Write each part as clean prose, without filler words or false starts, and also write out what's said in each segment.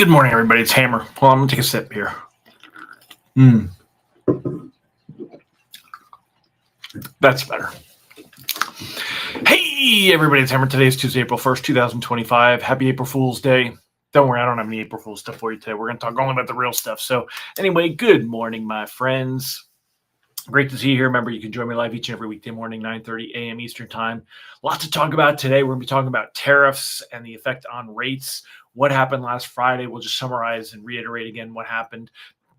Good morning, everybody. It's Hammer. Well, I'm going to take a sip here. Mm. That's better. Hey, everybody. It's Hammer. Today is Tuesday, April 1st, 2025. Happy April Fool's Day. Don't worry, I don't have any April Fool's stuff for you today. We're going to talk only about the real stuff. So anyway, good morning, my friends. Great to see you here. Remember, you can join me live each and every weekday morning, 9:30 a.m. Eastern Time. Lots to talk about today. We're going to be talking about tariffs and the effect on rates. What happened last Friday? We'll just summarize and reiterate again what happened.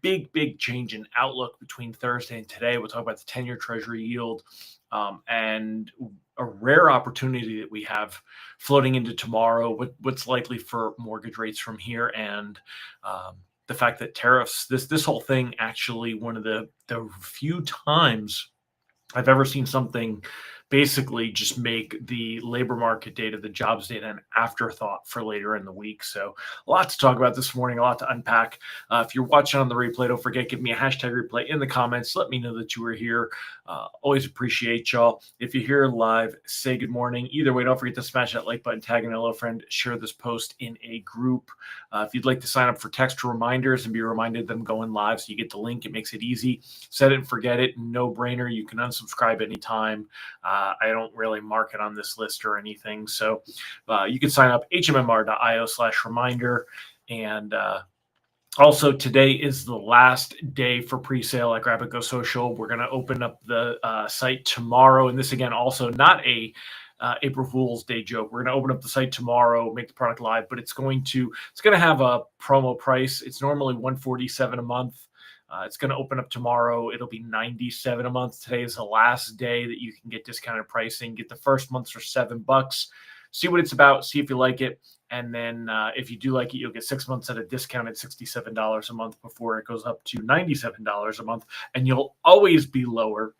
Big change in outlook between Thursday and today. We'll talk about the 10-year Treasury yield and a rare opportunity that we have floating into tomorrow. What's likely for mortgage rates from here, and the fact that tariffs, this whole thing, actually one of the few times I've ever seen something basically just make the labor market data, the jobs data, an afterthought for later in the week. So a lot to talk about this morning, a lot to unpack. If you're watching on the replay, don't forget, give me a hashtag replay in the comments. Let me know that you were here. Always appreciate y'all. If you're here live, say good morning. Either way, don't forget to smash that like button, tag an hello friend, share this post in a group. If you'd like to sign up for text reminders and be reminded them going live so you get the link, it makes it easy. Set it and forget it. No brainer. You can unsubscribe anytime. I don't really mark it on this list or anything. So you can sign up hmmr.io/reminder. And also, today is the last day for pre-sale at Grab and Go Social. We're going to open up the site tomorrow. And this, again, also not a April Fool's Day joke. We're going to open up the site tomorrow, make the product live, but it's going to have a promo price. It's normally $147 a month. It's going to open up tomorrow. It'll be $97 a month. Today is the last day that you can get discounted pricing. Get the first month for $7. See what it's about. See if you like it. And then if you do like it, you'll get 6 months at a discount at $67 a month before it goes up to $97 a month. And you'll always be lower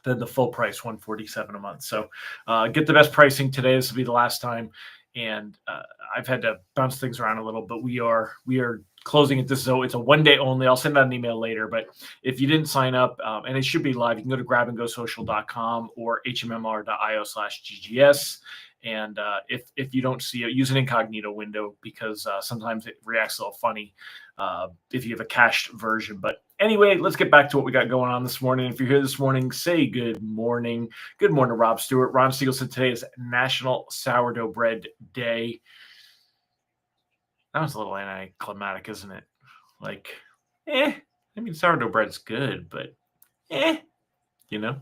than the full price, $147 a month. So get the best pricing today. This will be the last time. And I've had to bounce things around a little, but we are closing it. So it's a 1 day only. I'll send out an email later. But if you didn't sign up, and it should be live, you can go to grabandgosocial.com or hmmr.io/GGS. And if you don't see it, use an incognito window, because sometimes it reacts a little funny if you have a cached version. But anyway, let's get back to what we got going on this morning. If you're here this morning, say good morning. Good morning, Rob Stewart. Ron Siegel said today is National Sourdough Bread Day. That was a little anticlimactic, isn't it? Like, I mean, sourdough bread's good, but you know.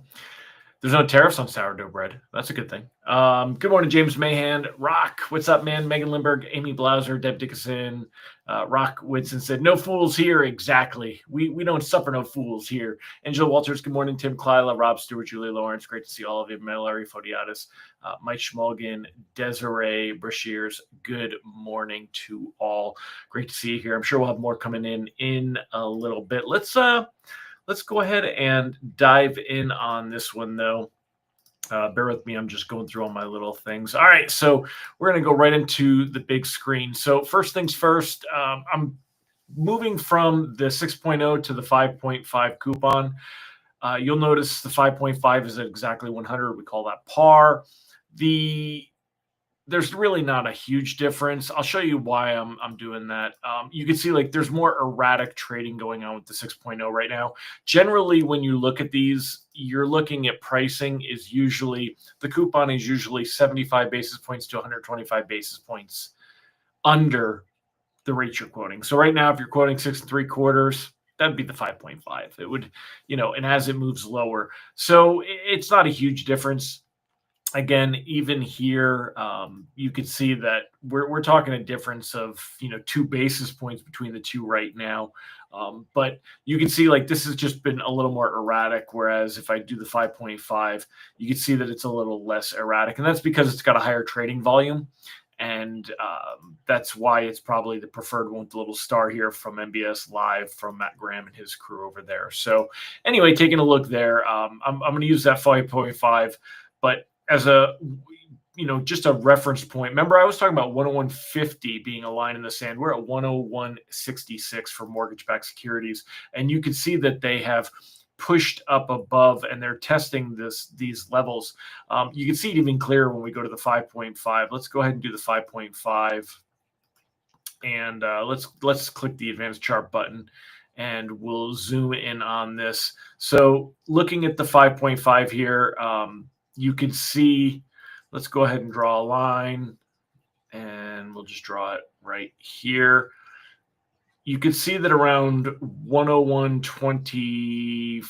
There's no tariffs on sourdough bread. That's a good thing. Good morning, James Mahan. Rock, what's up, man? Megan Lindberg, Amy Blauser, Deb Dickinson. Rock Whitson said, no fools here. Exactly. We don't suffer no fools here. Angela Walters, good morning. Tim Klyla, Rob Stewart, Julie Lawrence. Great to see all of you. Mallory Fodiatis, Mike Schmolgen, Desiree Brashears. Good morning to all. Great to see you here. I'm sure we'll have more coming in a little bit. Let's go ahead and dive in on this one, though. Bear with me. I'm just going through all my little things. All right, so we're going to go right into the big screen. So first things first, I'm moving from the 6.0 to the 5.5 coupon. You'll notice the 5.5 is at exactly 100. We call that par. There's really not a huge difference. I'll show you why I'm doing that. You can see, like, there's more erratic trading going on with the 6.0 right now. Generally, when you look at these, you're looking at pricing is usually, the coupon is usually 75 basis points to 125 basis points under the rate you're quoting. So right now, if you're quoting 6 3/4, that'd be the 5.5. It would, and as it moves lower. So it's not a huge difference. Again, even here, you can see that we're talking a difference of 2 basis points between the two right now. But you can see, like, this has just been a little more erratic. Whereas if I do the 5.5, you can see that it's a little less erratic, and that's because it's got a higher trading volume, and that's why it's probably the preferred one with the little star here from MBS Live from Matt Graham and his crew over there. So anyway, taking a look there, I'm going to use that 5.5, but as a, just a reference point. Remember, I was talking about 101.50 being a line in the sand. We're at 101.66 for mortgage-backed securities. And you can see that they have pushed up above, and they're testing these levels. You can see it even clearer when we go to the 5.5. Let's go ahead and do the 5.5. And let's click the advanced chart button, and we'll zoom in on this. So looking at the 5.5 here, you can see, let's go ahead and draw a line, and we'll just draw it right here. You can see that around 101.24,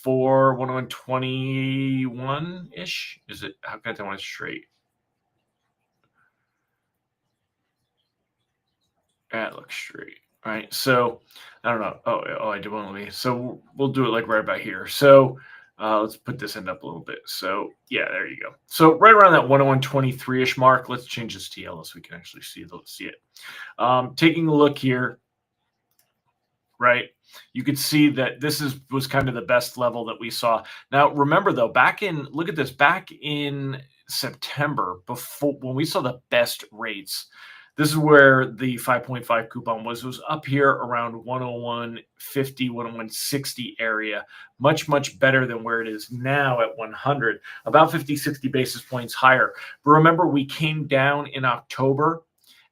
101.21 ish. Is it? How can I tell when it's straight? That looks straight. All right. So I don't know. Oh, I did one of me. So we'll do it like right about here. So let's put this end up a little bit. So yeah, there you go. So right around that 101.23 ish mark. Let's change this to yellow so we can actually see it. Taking a look here, right? You could see that this was kind of the best level that we saw. Now, remember though, back in September, before when we saw the best rates, this is where the 5.5 coupon was. It was up here around 101.50, 101.60 area, much better than where it is now at 100, about 50, 60 basis points higher. But remember, we came down in October,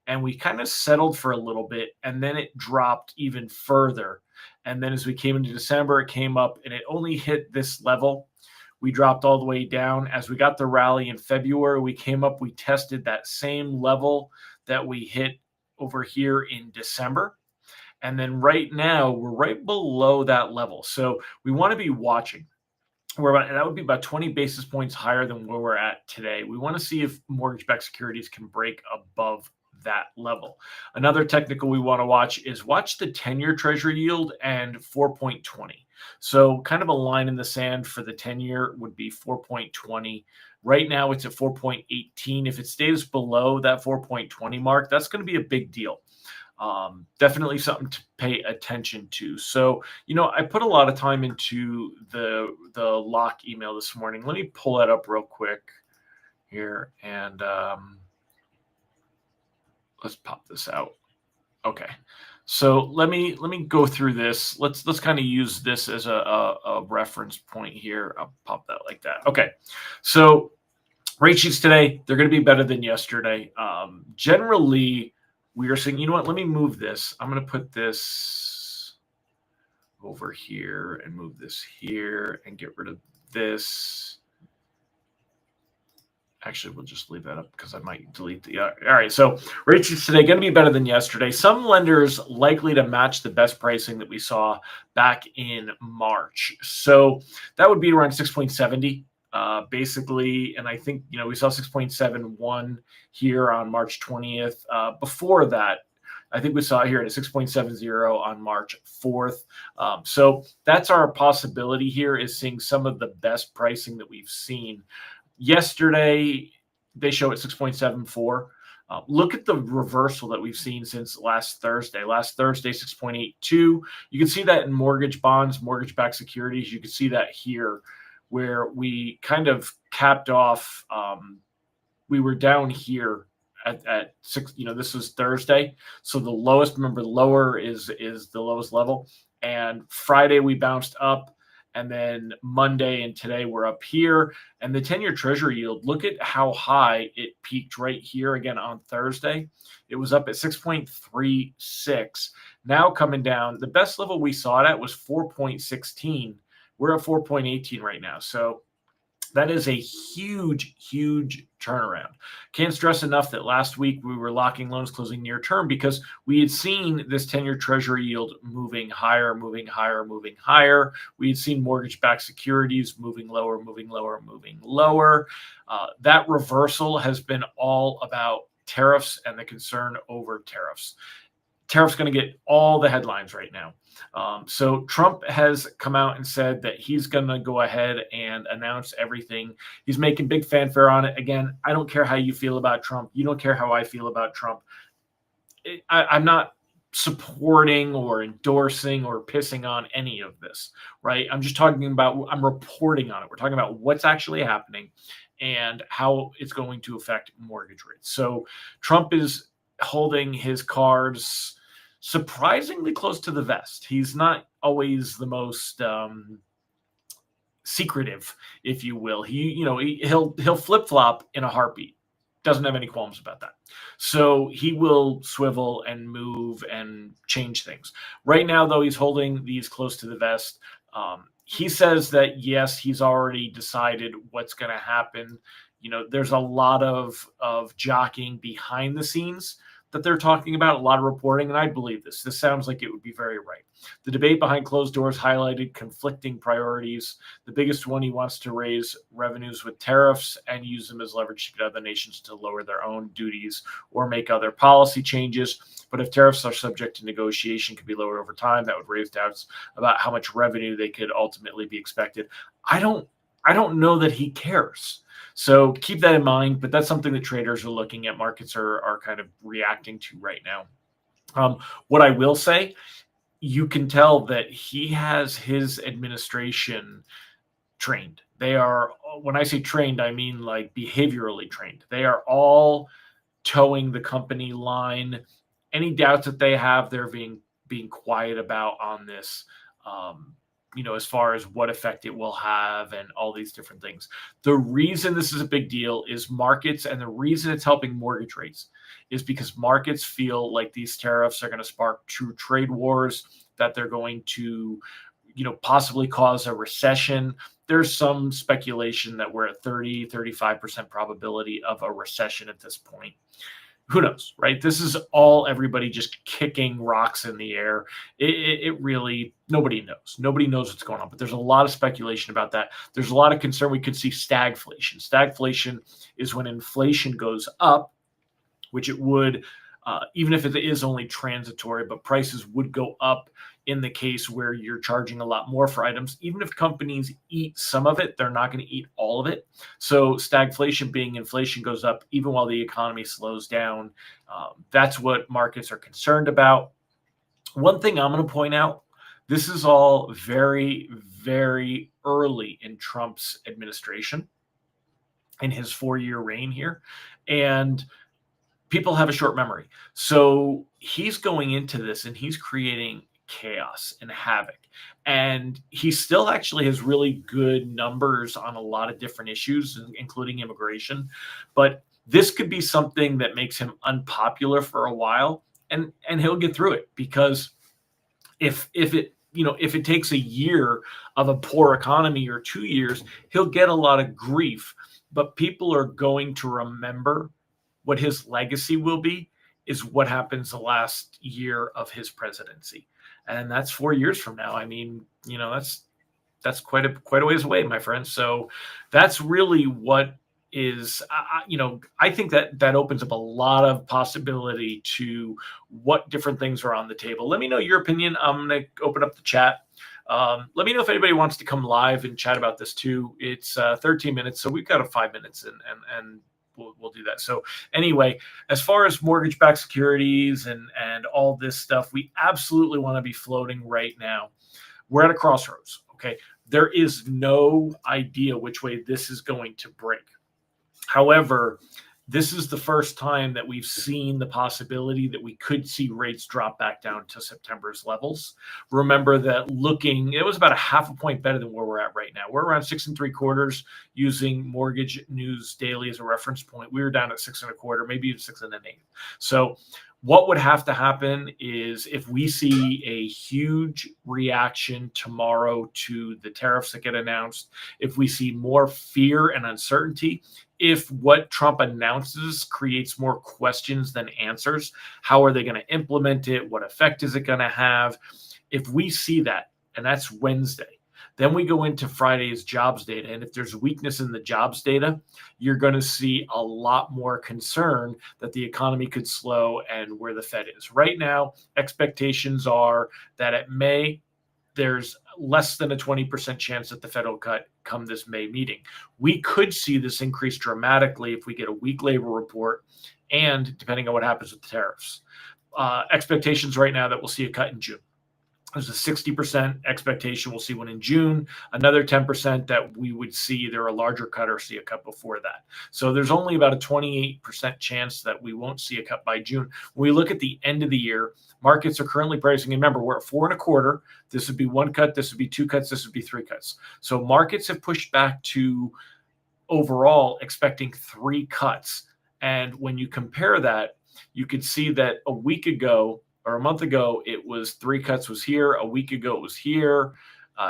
and we kind of settled for a little bit, and then it dropped even further. And then as we came into December, it came up, and it only hit this level. We dropped all the way down. As we got the rally in February, we came up, we tested that same level that we hit over here in December. And then right now, we're right below that level. So we want to be watching. That would be about 20 basis points higher than where we're at today. We want to see if mortgage-backed securities can break above that level. Another technical we want to watch the 10-year treasury yield and 4.20. So kind of a line in the sand for the 10-year would be 4.20. Right now it's at 4.18. If it stays below that 4.20 mark, that's going to be a big deal. Definitely something to pay attention to. So, I put a lot of time into the lock email this morning. Let me pull that up real quick here, and let's pop this out. Okay. So let me go through this. Let's kind of use this as a reference point here. I'll pop that like that. Okay. So rate sheets today, they're going to be better than yesterday. Generally, we are saying, you know what, let me move this. I'm going to put this over here and move this here and get rid of this. Actually, we'll just leave that up because I might delete the. All right. So rates today going to be better than yesterday. Some lenders likely to match the best pricing that we saw back in March. So that would be around 6.70. Basically, and I think, we saw 6.71 here on March 20th. Before that, I think we saw it here at a 6.70 on March 4th. So that's our possibility here, is seeing some of the best pricing that we've seen. Yesterday, they show at 6.74. Look at the reversal that we've seen since last Thursday. Last Thursday, 6.82. You can see that in mortgage bonds, mortgage-backed securities. You can see that here, where we kind of capped off. We were down here at 6. This was Thursday, so the lowest. Remember, the lower is the lowest level. And Friday we bounced up, and then Monday and today we're up here. And the 10-year treasury yield, look at how high it peaked right here again on Thursday. It was up at 6.36. Now coming down, the best level we saw it at was 4.16. We're at 4.18 right now. So that is a huge turnaround. Can't stress enough that last week we were locking loans closing near term because we had seen this 10-year treasury yield moving higher. We had seen mortgage-backed securities moving lower. That reversal has been all about tariffs and the concern over tariffs. Tariffs going to get all the headlines right now. So Trump has come out and said that he's going to go ahead and announce everything. He's making big fanfare on it. Again, I don't care how you feel about Trump. You don't care how I feel about Trump. I'm not supporting or endorsing or pissing on any of this, right? I'm just talking about, I'm reporting on it. We're talking about what's actually happening and how it's going to affect mortgage rates. So Trump is holding his cards surprisingly close to the vest. He's not always the most secretive, if you will. He'll flip-flop in a heartbeat. doesn't have any qualms about that. So he will swivel and move and change things. Right now, though, he's holding these close to the vest. He says that, yes, he's already decided what's going to happen. There's a lot of jockeying behind the scenes that they're talking about, a lot of reporting, and I believe this. This sounds like it would be very right. The debate behind closed doors highlighted conflicting priorities. The biggest one, he wants to raise revenues with tariffs and use them as leverage to get other nations to lower their own duties or make other policy changes. But if tariffs are subject to negotiation, could be lowered over time, that would raise doubts about how much revenue they could ultimately be expected. I don't know that he cares. So keep that in mind, but that's something that traders are looking at. Markets are kind of reacting to right now. What I will say, you can tell that he has his administration trained. They are, when I say trained, I mean like behaviorally trained. They are all towing the company line. Any doubts that they have, they're being quiet about on this. As far as what effect it will have and all these different things. The reason this is a big deal is markets, and the reason it's helping mortgage rates is because markets feel like these tariffs are going to spark true trade wars, that they're going to, possibly cause a recession. There's some speculation that we're at 35% probability of a recession at this point. Who knows, right? This is all everybody just kicking rocks in the air. It really, nobody knows. Nobody knows what's going on, but there's a lot of speculation about that. There's a lot of concern. We could see stagflation. Stagflation is when inflation goes up, which it would, even if it is only transitory, but prices would go up in the case where you're charging a lot more for items. Even if companies eat some of it, they're not going to eat all of it. So stagflation being inflation goes up even while the economy slows down. That's what markets are concerned about. One thing I'm going to point out, this is all very, very early in Trump's administration, in his 4-year reign here. And people have a short memory. So he's going into this and he's creating chaos and havoc. And he still actually has really good numbers on a lot of different issues, including immigration. But this could be something that makes him unpopular for a while, and he'll get through it, because if it takes a year of a poor economy or 2 years, he'll get a lot of grief. But people are going to remember what his legacy will be is what happens the last year of his presidency. And that's 4 years from now. I mean, that's quite a ways away, my friend. So that's really what is, I think that opens up a lot of possibility to what different things are on the table. Let me know your opinion. I'm going to open up the chat. Let me know if anybody wants to come live and chat about this too. It's 13 minutes, so we've got a 5 minutes, and we'll do that. So anyway, as far as mortgage-backed securities and all this stuff, we absolutely want to be floating right now. We're at a crossroads, okay? There is no idea which way this is going to break. However, this is the first time that we've seen the possibility that we could see rates drop back down to September's levels. Remember that it was about a half a point better than where we're at right now. We're around 6 3/4 using Mortgage News Daily as a reference point. We were down at 6 1/4, maybe even 6 1/8. So what would have to happen is if we see a huge reaction tomorrow to the tariffs that get announced, if we see more fear and uncertainty, if what Trump announces creates more questions than answers, how are they going to implement it? What effect is it going to have? If we see that, and that's Wednesday, then we go into Friday's jobs data. And if there's weakness in the jobs data, you're going to see a lot more concern that the economy could slow and where the Fed is. Right now, expectations are that at May, there's less than a 20% chance that the Fed will cut come this May meeting. We could see this increase dramatically if we get a weak labor report and depending on what happens with the tariffs. Expectations right now that we'll see a cut in June. There's a 60% expectation we'll see one in June, another 10% that we would see either a larger cut or see a cut before that. So there's only about a 28% chance that we won't see a cut by June. When we look at the end of the year, markets are currently pricing. And remember, we're at 4 1/4. This would be 1 cut. This would be 2 cuts. This would be 3 cuts. So markets have pushed back to overall expecting 3 cuts. And when you compare that, you could see that a week ago or a month ago, it was 3 cuts was here. A week ago, it was here,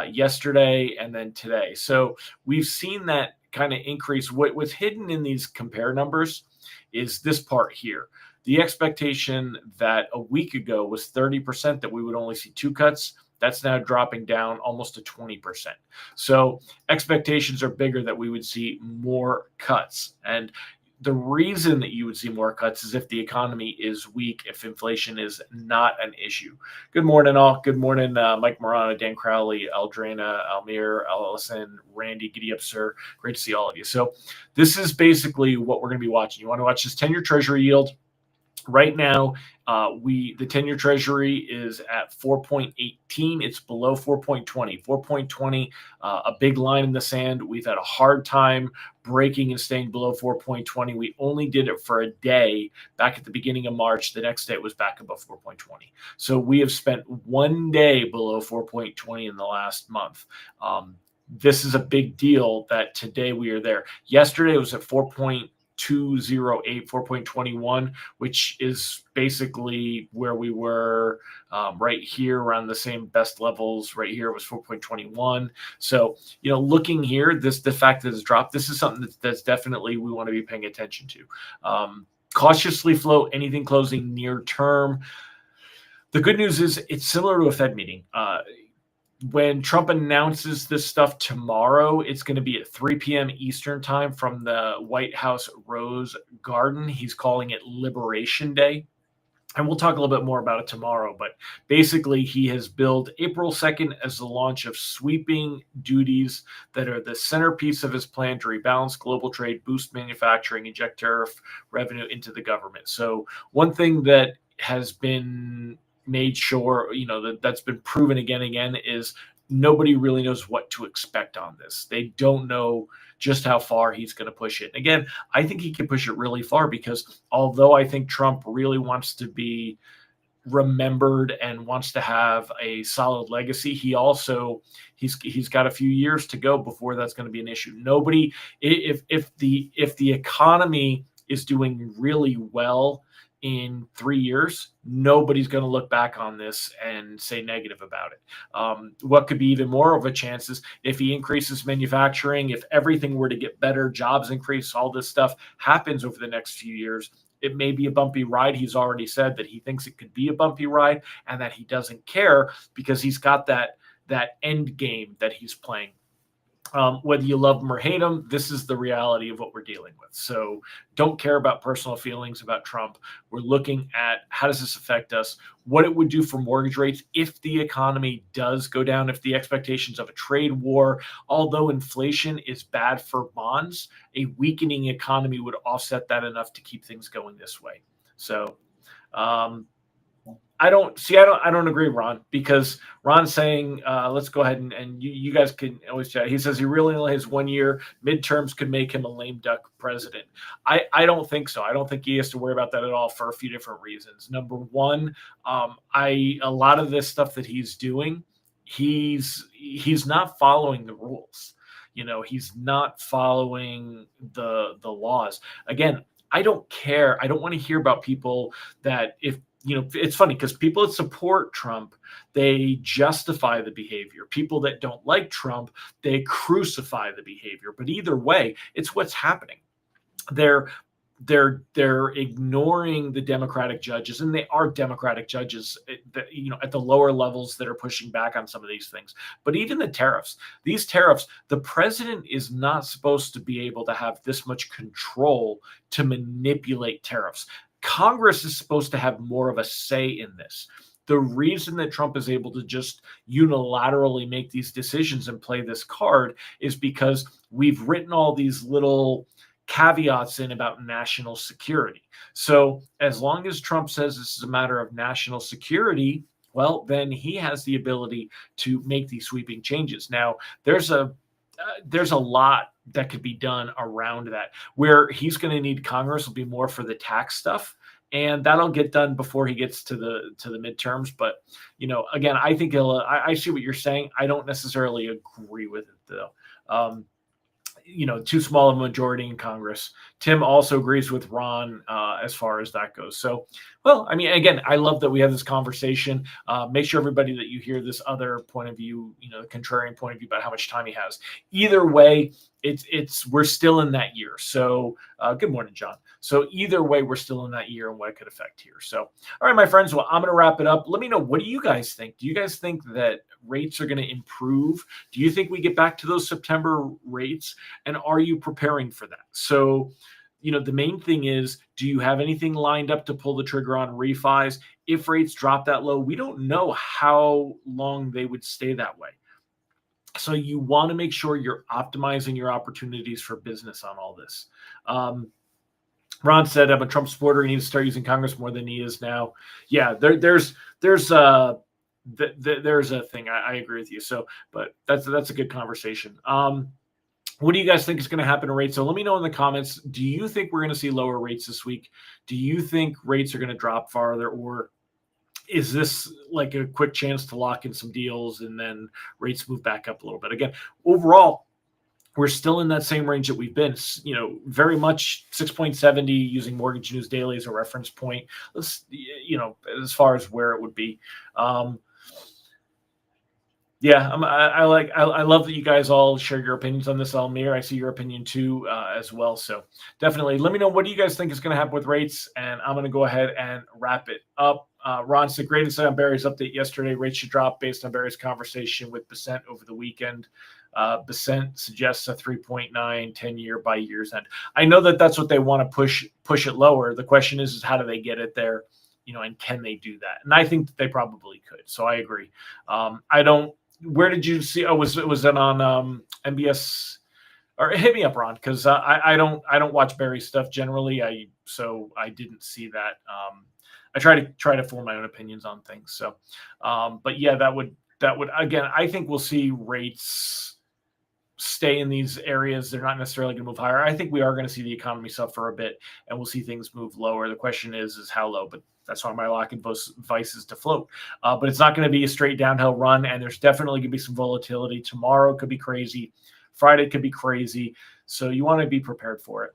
yesterday, and then today. So we've seen that kind of increase. What was hidden in these compare numbers is this part here. The expectation that a week ago was 30% that we would only see 2 cuts. That's now dropping down almost to 20%. So expectations are bigger that we would see more cuts. And the reason that you would see more cuts is if the economy is weak, if inflation is not an issue. Good morning, all. Good morning, Mike Morano, Dan Crowley, Aldrana, Almir, Allison, Randy. Giddy up, sir. Great to see all of you. So this is basically what we're going to be watching. You want to watch this 10-year Treasury yield. Right now, the 10-year Treasury is at 4.18. It's below 4.20. 4.20, a big line in the sand. We've had a hard time breaking and staying below 4.20. We only did it for a day back at the beginning of March. The next day it was back above 4.20. So we have spent one day below 4.20 in the last month. This is a big deal that today we are there. Yesterday it was at 4.208, 4.21, which is basically where we were right here around the same best levels. Right here it was 4.21. So, looking here, the fact that it's dropped, this is something that's definitely we want to be paying attention to. Cautiously float anything closing near term. The good news is it's similar to a Fed meeting. When Trump announces this stuff tomorrow, it's going to be at 3 p.m. Eastern time from the White House Rose Garden. He's calling it Liberation Day. And we'll talk a little bit more about it tomorrow. But basically, he has billed April 2nd as the launch of sweeping duties that are the centerpiece of his plan to rebalance global trade, boost manufacturing, inject tariff revenue into the government. So one thing that has been made sure, that's been proven again and again is nobody really knows what to expect on this. They don't know just how far he's going to push it. Again, I think he can push it really far because although I think Trump really wants to be remembered and wants to have a solid legacy, he also he's got a few years to go before that's going to be an issue. Nobody, if the economy is doing really well in 3 years, nobody's going to look back on this and say negative about it. What could be even more of a chance is if he increases manufacturing, if everything were to get better, jobs increase, all this stuff happens over the next few years. It may be a bumpy ride. He's already said that he thinks it could be a bumpy ride and that he doesn't care because he's got that end game that he's playing. Whether you love him or hate him, this is the reality of what we're dealing with. So don't care about personal feelings about Trump. We're looking at how does this affect us, what it would do for mortgage rates if the economy does go down, if the expectations of a trade war, although inflation is bad for bonds, a weakening economy would offset that enough to keep things going this way. So I don't agree, Ron, because Ron's saying, let's go ahead and you guys can always chat. He says he really only has 1 year. Midterms could make him a lame duck president. I don't think so. I don't think he has to worry about that at all for a few different reasons. Number one, a lot of this stuff that he's doing, he's not following the rules. He's not following the laws. Again, I don't care. I don't want to hear about people that it's funny because people that support Trump, they justify the behavior. People that don't like Trump, they crucify the behavior. But either way, it's what's happening. They're ignoring the Democratic judges, and they are Democratic judges, at the lower levels that are pushing back on some of these things. But even these tariffs, the president is not supposed to be able to have this much control to manipulate tariffs. Congress is supposed to have more of a say in this. The reason that Trump is able to just unilaterally make these decisions and play this card is because we've written all these little caveats in about national security. So as long as Trump says this is a matter of national security, well, then he has the ability to make these sweeping changes. Now, there's a lot that could be done around that. Where he's going to need Congress will be more for the tax stuff, and that'll get done before he gets to the midterms. But again, I think I see what you're saying. I don't necessarily agree with it though. too small of a majority in Congress. Tim also agrees with Ron as far as that goes. So, well, I mean, again, I love that we have this conversation. Make sure everybody that you hear this other point of view, the contrarian point of view about how much time he has. Either way, we're still in that year. So, good morning, John. So either way, we're still in that year and what it could affect here. So, all right, my friends, well, I'm going to wrap it up. Let me know, what do you guys think? Do you guys think that rates are going to improve? Do you think we get back to those September rates? And are you preparing for that? So, the main thing is, do you have anything lined up to pull the trigger on refis? If rates drop that low, we don't know how long they would stay that way. So you want to make sure you're optimizing your opportunities for business on all this. Ron said, I'm a Trump supporter. He needs to start using Congress more than he is now. Yeah, there's a thing. I agree with you. So, but that's a good conversation. What do you guys think is going to happen to rates? So let me know in the comments. Do you think we're going to see lower rates this week? Do you think rates are going to drop farther, or is this like a quick chance to lock in some deals and then rates move back up a little bit? Again, overall, we're still in that same range that we've been, very much 6.70 using Mortgage News Daily as a reference point. Let's, as far as where it would be. Yeah, I love that you guys all share your opinions on this, Almir. I see your opinion too, as well. So definitely let me know, what do you guys think is going to happen with rates? And I'm going to go ahead and wrap it up. Ron said, great insight on Barry's update yesterday. Rates should drop based on Barry's conversation with Besant over the weekend. Besant suggests a 3.9 10-year by year's end. I know that's what they want to push it lower. The question is how do they get it there? And can they do that? And I think that they probably could. So I agree. Where did you see? Oh, was it on MBS? Or hit me up, Ron, because I don't watch Barry stuff generally. So I didn't see that. I try to form my own opinions on things. So, but yeah, that would again. I think we'll see rates stay in these areas. They're not necessarily going to move higher. I think we are going to see the economy suffer a bit, and we'll see things move lower. The question is how low, but that's why my lock advice is to float. But it's not going to be a straight downhill run, and there's definitely going to be some volatility. Tomorrow could be crazy. Friday could be crazy. So you want to be prepared for it.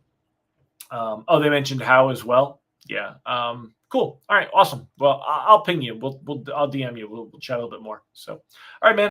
They mentioned how as well. Yeah. Cool. All right. Awesome. Well, I'll ping you. I'll DM you. We'll chat a little bit more. So, all right, man.